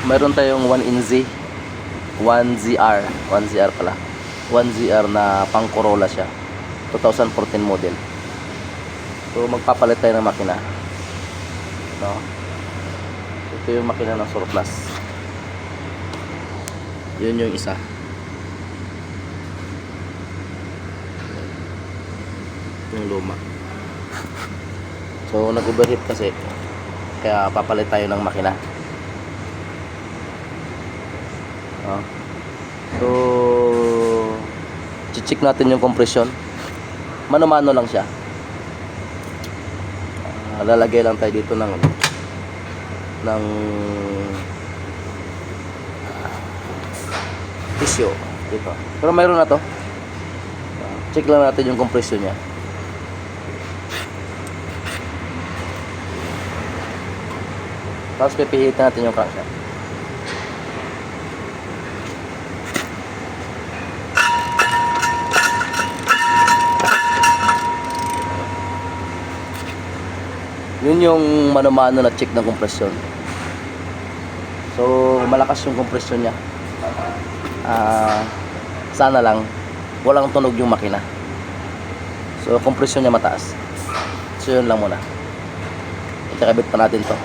Meron tayong 1NZ 1ZR 1ZR pala 1ZR na pang Corolla siya, 2014 model. So magpapalit tayo ng makina, no? Ito yung makina ng surplus, yun yung isa. Yung luma. So nag-overheat kasi, kaya papalit tayo ng makina. So check natin yung compression. Mano-mano lang siya. Lalagay lang tayo dito ng tissue dito. Pero mayroon na to. Check lang natin yung compression niya. Tapos pipihitin natin yung crankshaft. Yun yung mano-mano na check ng compression. So malakas yung compression niya. Sana lang walang tunog yung makina. So compression niya mataas. So yun lang muna. Ikakabit pa natin to.